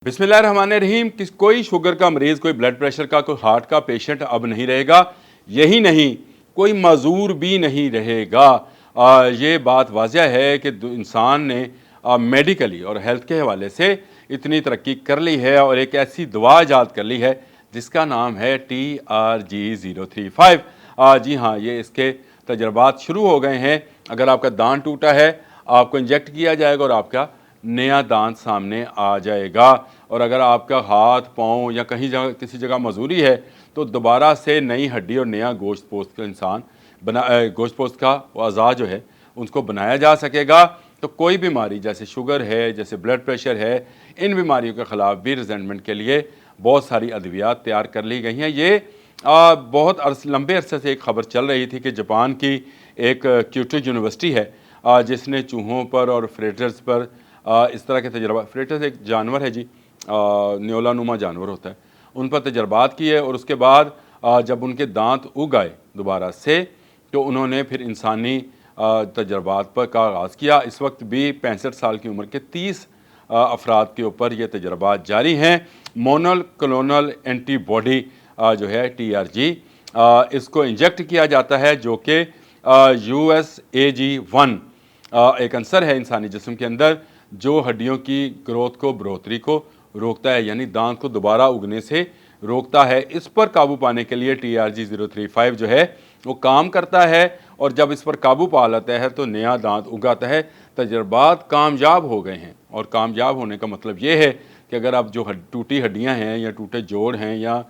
बिस्मिल्लाहिर्रहमानिर्रहीम। कोई शुगर का मरीज़, कोई ब्लड प्रेशर का, कोई हार्ट का पेशेंट अब नहीं रहेगा। यही नहीं, कोई मजूर भी नहीं रहेगा। ये बात वाज़ह है कि इंसान ने मेडिकली और हेल्थ के हवाले से इतनी तरक्की कर ली है और एक ऐसी दवा ईजाद कर ली है जिसका नाम है TRG-035। जी हाँ, ये इसके तजर्बात शुरू हो गए हैं। अगर आपका दांत टूटा है, आपको इंजेक्ट किया जाएगा और आपका नया दांत सामने आ जाएगा। और अगर आपका हाथ पाँव या कहीं जगह किसी जगह मजूरी है तो दोबारा से नई हड्डी और नया गोश्त पोस्त का इंसान गोश्त पोस्त का अज़ा जो है उसको बनाया जा सकेगा। तो कोई बीमारी जैसे शुगर है, जैसे ब्लड प्रेशर है, इन बीमारियों के ख़िलाफ़ भी रिजेंटमेंट के लिए बहुत सारी अद्वियात तैयार कर ली गई हैं। ये बहुत लंबे अरसे से एक ख़बर चल रही थी कि जापान की एक क्योटो यूनिवर्सिटी है जिसने चूहों पर और फ्रेटर्स पर इस तरह के तजर्बा, फ्रेटर्स एक जानवर है जी, न्योला नुमा जानवर होता है, उन पर तजर्बात किए और उसके बाद जब उनके दांत उग आए दोबारा से तो उन्होंने फिर इंसानी तजर्बात पर का आगाज़ किया। इस वक्त भी 65 साल की उम्र के 30 अफराद के ऊपर ये तजर्बात जारी हैं। मोनोक्लोनल एंटीबॉडी जो है TRG, इसको इंजेक्ट किया जाता है जो कि USAG1 एक अंसर है इंसानी जिस्म के अंदर जो हड्डियों की ग्रोथ को, बढ़ोतरी को रोकता है, यानी दांत को दोबारा उगने से रोकता है। इस पर काबू पाने के लिए TRG-035 जो है वो काम करता है और जब इस पर काबू पा लेता है तो नया दांत उगाता है। तजर्बात कामयाब हो गए हैं और कामयाब होने का मतलब ये है कि अगर आप जो टूटी हड्डियाँ हैं या टूटे जोड़ हैं या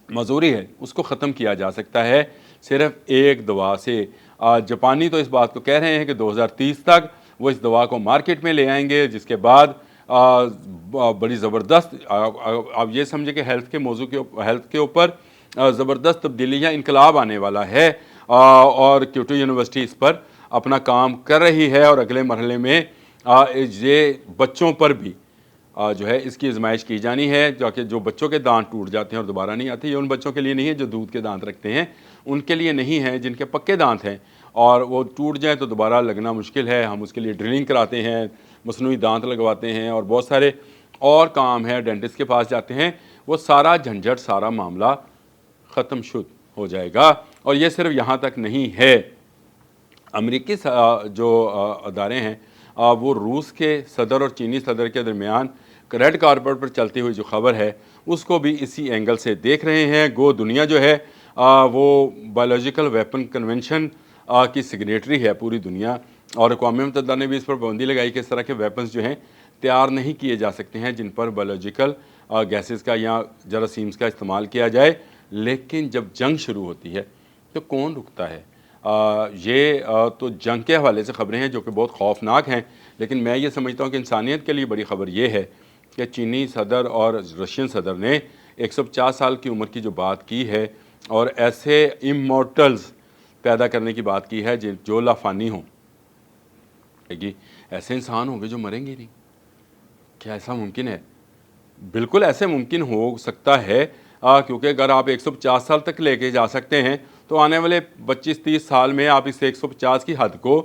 मजूरी है उसको ख़त्म किया जा सकता है सिर्फ एक दवा से। जापानी तो इस बात को कह रहे हैं कि 2030 तक वो इस दवा को मार्केट में ले आएंगे, जिसके बाद बड़ी ज़बरदस्त, आप ये समझे कि हेल्थ के ऊपर ज़बरदस्त तब्दीली या इनकलाब आने वाला है। और क्योटो यूनिवर्सिटी इस पर अपना काम कर रही है और अगले मरहले में ये बच्चों पर भी जो है इसकी आजमाइश की जानी है, जो बच्चों के दांत टूट जाते हैं और दोबारा नहीं आते। ये उन बच्चों के लिए नहीं है जो दूध के दांत रखते हैं, उनके लिए नहीं है जिनके पक्के दांत हैं और वो टूट जाए तो दोबारा लगना मुश्किल है। हम उसके लिए ड्रिलिंग कराते हैं, मसनूई दांत लगवाते हैं और बहुत सारे और काम है, डेंटिस्ट के पास जाते हैं। वो सारा झंझट, सारा मामला ख़त्म शुद्ध हो जाएगा। और ये सिर्फ यहाँ तक नहीं है, अमेरिकी जो अदारे हैं वो रूस के सदर और चीनी सदर के दरमियान रेड कारपेट पर चलती हुई जो खबर है उसको भी इसी एंगल से देख रहे हैं। गो दुनिया जो है वो बायोलॉजिकल वेपन कन्वेंशन की सिग्नेटरी है पूरी दुनिया, और अक़वाम मुत्तहिदा ने भी इस पर पाबंदी लगाई कि इस तरह के वेपन्स जो हैं तैयार नहीं किए जा सकते हैं जिन पर बायोलॉजिकल गैसेस का या जरासीम्स का इस्तेमाल किया जाए। लेकिन जब जंग शुरू होती है तो कौन रुकता है? तो जंग के हवाले से ख़बरें हैं जो कि बहुत खौफनाक हैं, लेकिन मैं ये समझता हूँ कि इंसानियत के लिए बड़ी ख़बर ये है कि चीनी सदर और रशियन सदर ने 150 साल की उम्र की जो बात की है और ऐसे इमोर्टल्स पैदा करने की बात की है जो लाफानी हों, ऐसे इंसान होंगे जो मरेंगे नहीं। क्या ऐसा मुमकिन है? बिल्कुल ऐसे मुमकिन हो सकता है, क्योंकि अगर आप 150 साल तक लेके जा सकते हैं तो आने वाले 25-30 साल में आप इस 150 की हद को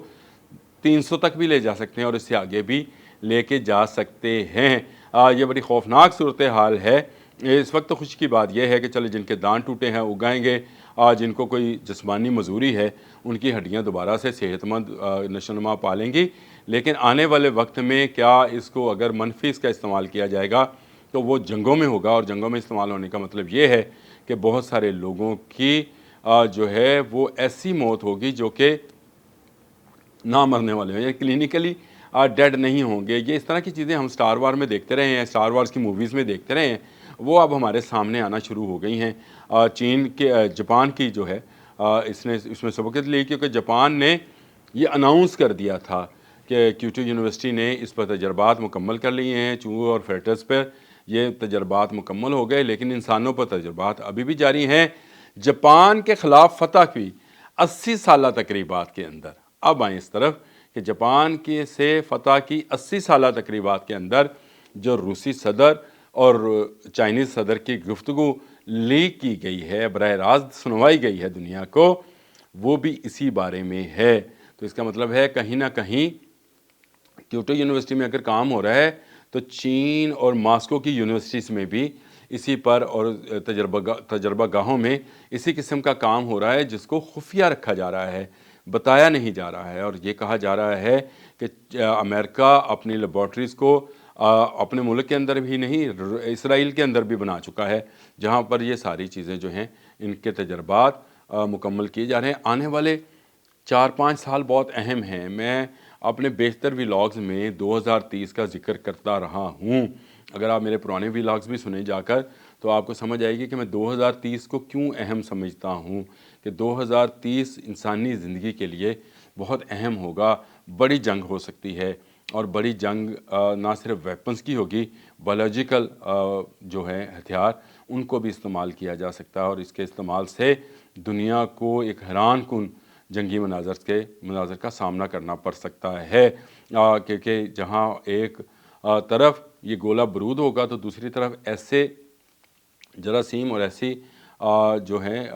300 तक भी ले जा सकते हैं और इससे आगे भी लेके जा सकते हैं। ये बड़ी खौफनाक सूरत हाल है। इस वक्त तो खुशी की बात यह है कि चले जिनके दांत टूटे हैं उगाएंगे, जिनको कोई जिस्मानी मजूरी है उनकी हड्डियाँ दोबारा से सेहतमंद नशोनुमा पालेंगी। लेकिन आने वाले वक्त में क्या इसको अगर मनफी इसका इस्तेमाल किया जाएगा तो वो जंगों में होगा, और जंगों में इस्तेमाल होने का मतलब ये है कि बहुत सारे लोगों की जो है वो ऐसी मौत होगी जो कि ना मरने वाले हैं या क्लिनिकली डेड नहीं होंगे। ये इस तरह की चीज़ें हम स्टार वार में देखते रहे हैं, स्टार वार्स की मूवीज़ में देखते रहे हैं, वो अब हमारे सामने आना शुरू हो गई हैं। जापान की जो है इसने इसमें सबकत ली क्योंकि जापान ने ये अनाउंस कर दिया था कि क्योटो यूनिवर्सिटी ने इस पर तजर्बात मुकम्मल कर लिए हैं। चूहों और फेटर्स पर ये तजर्बात मुकम्मल हो गए, लेकिन इंसानों पर तजर्बात अभी भी जारी हैं। जापान के ख़िलाफ़ फ़तह की 80 साला तकरीबात के अंदर, अब आएँ इस तरफ कि जापान के से फ़तह की 80 साला तकरीबात के अंदर जो रूसी सदर और चाइनीज़ सदर की गुफ्तगू लीक की गई है, बराह रास्त सुनवाई गई है दुनिया को, वो भी इसी बारे में है। तो इसका मतलब है कहीं ना कहीं क्योटो यूनिवर्सिटी में अगर काम हो रहा है तो चीन और मॉस्को की यूनिवर्सिटीज़ में भी इसी पर और तजर्बागाहों में इसी किस्म का काम हो रहा है, जिसको खुफिया रखा जा रहा है, बताया नहीं जा रहा है। और ये कहा जा रहा है कि अमेरिका अपनी लेबॉर्ट्रीज़ को अपने मुल्क के अंदर भी नहीं, इसराइल के अंदर भी बना चुका है, जहाँ पर ये सारी चीज़ें जो हैं इनके तजर्बात मुकम्मल किए जा रहे हैं। आने वाले 4-5 साल बहुत अहम हैं। मैं अपने बेशतर व्लॉग्स में 2030 का ज़िक्र करता रहा हूँ। अगर आप मेरे पुराने व्लॉग्स भी सुने जाकर, तो आपको समझ आएगी कि मैं 2030 को क्यों अहम समझता हूँ, कि 2030 इंसानी ज़िंदगी के लिए बहुत अहम होगा। बड़ी जंग हो सकती है, और बड़ी जंग ना सिर्फ वेपन्स की होगी, बायोलॉजिकल जो है हथियार, उनको भी इस्तेमाल किया जा सकता है। और इसके इस्तेमाल से दुनिया को एक हैरानकुन जंगी मनाज़र का सामना करना पड़ सकता है, क्योंकि जहाँ एक तरफ ये गोला बारूद होगा, तो दूसरी तरफ ऐसे जरासीम और ऐसी जो हैं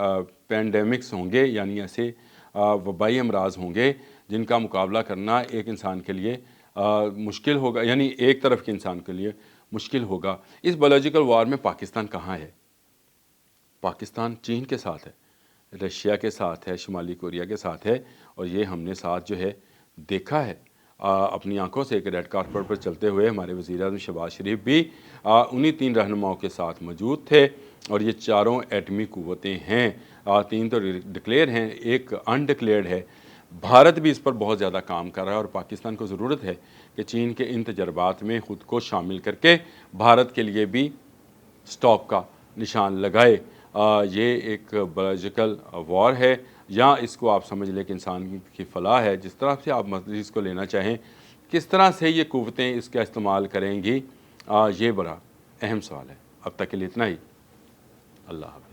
पैंडेमिक्स होंगे, यानी ऐसे वबाई अमराज होंगे जिनका मुकाबला करना एक इंसान के लिए मुश्किल होगा, यानी एक तरफ के इंसान के लिए मुश्किल होगा। इस बायोलॉजिकल वार में पाकिस्तान कहाँ है? पाकिस्तान चीन के साथ है, रशिया के साथ है, शुमाली कोरिया के साथ है, और ये हमने साथ जो है देखा है अपनी आंखों से। एक रेड कारपेट पर चलते हुए हमारे वज़ीर-ए-आज़म शहबाज शरीफ भी उन्हीं 3 रहनुमाओं के साथ मौजूद थे। और ये चारों एटमी क़ुव्वतें हैं, 3 तो डिक्लेयर हैं, एक अनडिक्लेयर्ड है। भारत भी इस पर बहुत ज़्यादा काम कर रहा है, और पाकिस्तान को ज़रूरत है कि चीन के इन तजर्बात में ख़ुद को शामिल करके भारत के लिए भी स्टॉप का निशान लगाए। ये एक बायोलॉजिकल वॉर है, या इसको आप समझ लें कि इंसान की फ़लाह है। जिस तरह से आप मर्ज़ी इसको लेना चाहें, किस तरह से ये क़ुव्वतें इसका इस्तेमाल करेंगी, ये बड़ा अहम सवाल है। अब तक के लिए इतना ही। अल्लाह हाफ़िज़।